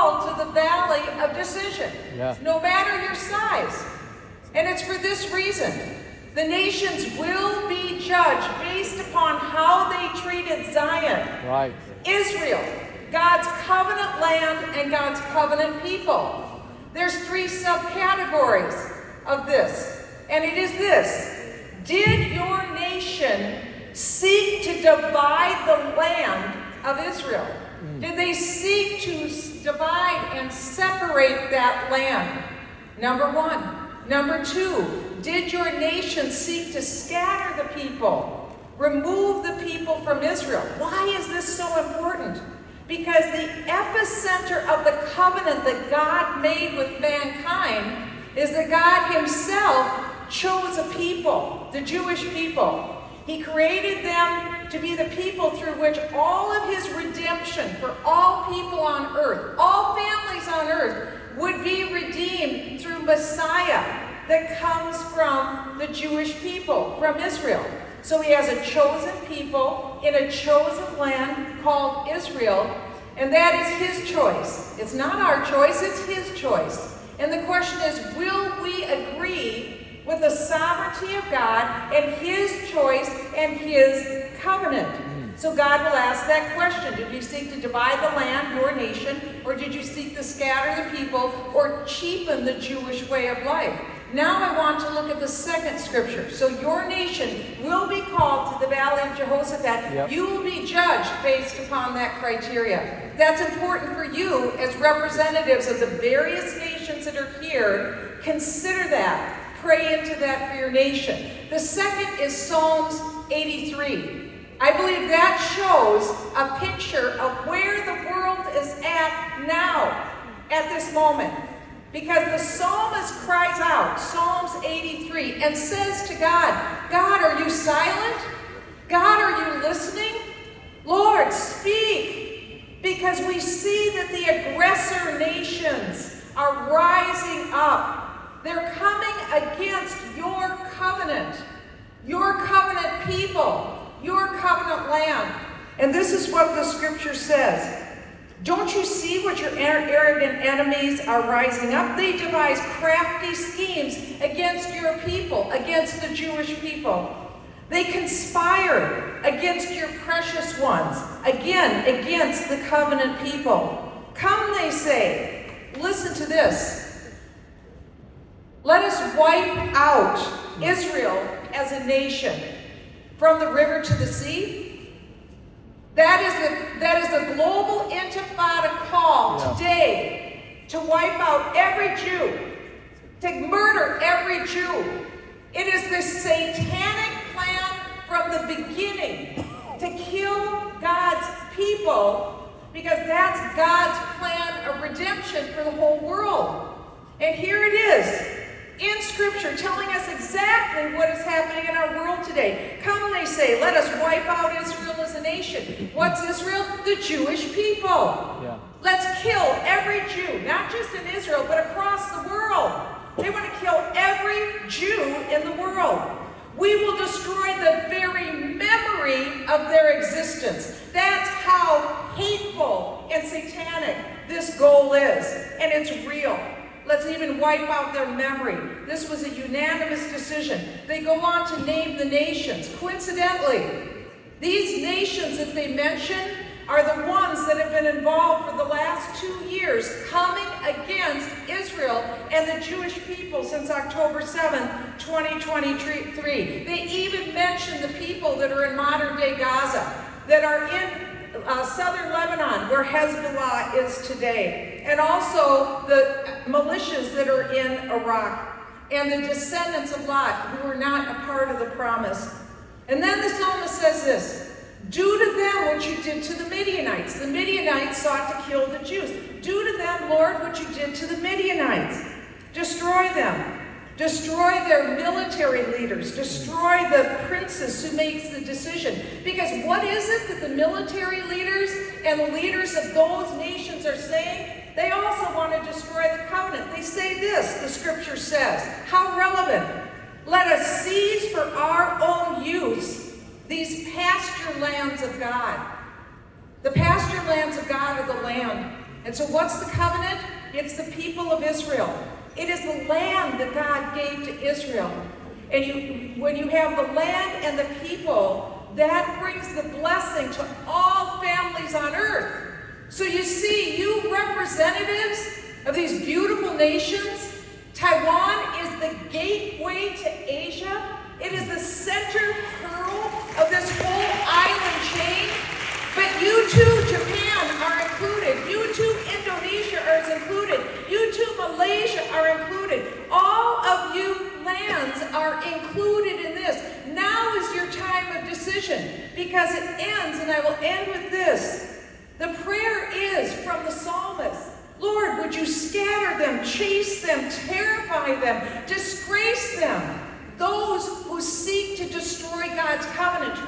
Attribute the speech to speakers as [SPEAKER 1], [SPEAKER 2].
[SPEAKER 1] called to the valley of decision, no matter your size. And it's for this reason. The nations will be judged based upon how they treated Zion.
[SPEAKER 2] Right.
[SPEAKER 1] Israel, God's covenant land and God's covenant people. There's 3 subcategories of this. And it is this. Did your nation seek to divide the land of Israel? Did they seek to divide and separate that land? Number 1. Number 2, did your nation seek to scatter the people? Remove the people from Israel? Why is this so important? Because the epicenter of the covenant that God made with mankind is that God himself chose a people, the Jewish people. He created them to be the people through which all of his redemption for all people on earth, all families on earth, would be redeemed through Messiah that comes from the Jewish people, from Israel. So he has a chosen people in a chosen land called Israel, and that is his choice. It's not our choice, it's his choice. And the question is, will we agree with the sovereignty of God and his choice and his covenant? So God will ask that question. Did you seek to divide the land, your nation, or did you seek to scatter the people or cheapen the Jewish way of life? Now I want to look at the second scripture. So your nation will be called to the valley of Jehoshaphat. You will be judged based upon that criteria. That's important for you as representatives of the various nations that are here. Consider that. Pray into that for your nation. The second is Psalms 83. I believe that shows a picture of where the world is at now, at this moment. Because the psalmist cries out, Psalms 83, and says to God, God, are you silent? God, are you listening? Lord, speak. Because we see that the aggressor nations are rising up. They're coming against your covenant people, your covenant land. And this is what the scripture says. Don't you see what your arrogant enemies are rising up? They devise crafty schemes against your people, against the Jewish people. They conspire against your precious ones, again, against the covenant people. Come, they say, listen to this. Let us wipe out Israel as a nation from the river to the sea. That is the global intifada call today to wipe out every Jew, to murder every Jew. It is the satanic plan from the beginning to kill God's people, because that's God's plan of redemption for the whole world. And here it is in Scripture telling us exactly what is happening in our world today. Come, they say, let us wipe out Israel as a nation. What's Israel? The Jewish people. Let's kill every Jew, not just in Israel, but across the world. They want to kill every Jew in the world. We will destroy the very memory of their existence. That's how hateful and satanic this goal is. And it's real. Let's even wipe out their memory. This was a unanimous decision. They go on to name the nations. Coincidentally, these nations that they mention are the ones that have been involved for the last 2 years coming against Israel and the Jewish people since October 7, 2023. They even mention the people that are in modern-day Gaza, that are in southern Lebanon, where Hezbollah is today, and also the militias that are in Iraq, and the descendants of Lot, who are not a part of the promise. And then the psalmist says this, do to them what you did to the Midianites. The Midianites sought to kill the Jews. Do to them, Lord, what you did to the Midianites. Destroy them. Destroy their military leaders. Destroy the princes who makes the decision. Because what is it that the military leaders and the leaders of those nations are saying? They also want to destroy the covenant. They say this, the scripture says. How relevant. Let us seize for our own use these pasture lands of God. The pasture lands of God are the land. And so what's the covenant? It's the people of Israel. It is the land that God gave to Israel. And when you have the land and the people, that brings the blessing to all families on earth. So you see, you representatives of these beautiful nations, Taiwan is the gateway to Asia. It is the center pearl of this whole island chain. But you too, Japan, are included. You too, Indonesia is included. You too, Malaysia are included. All of you lands are included in this. Now is your time of decision, because it ends, and I will end with this. The prayer is from the psalmist. Lord, would you scatter them, chase them, terrify them, disgrace them, those who seek to destroy God's covenant, who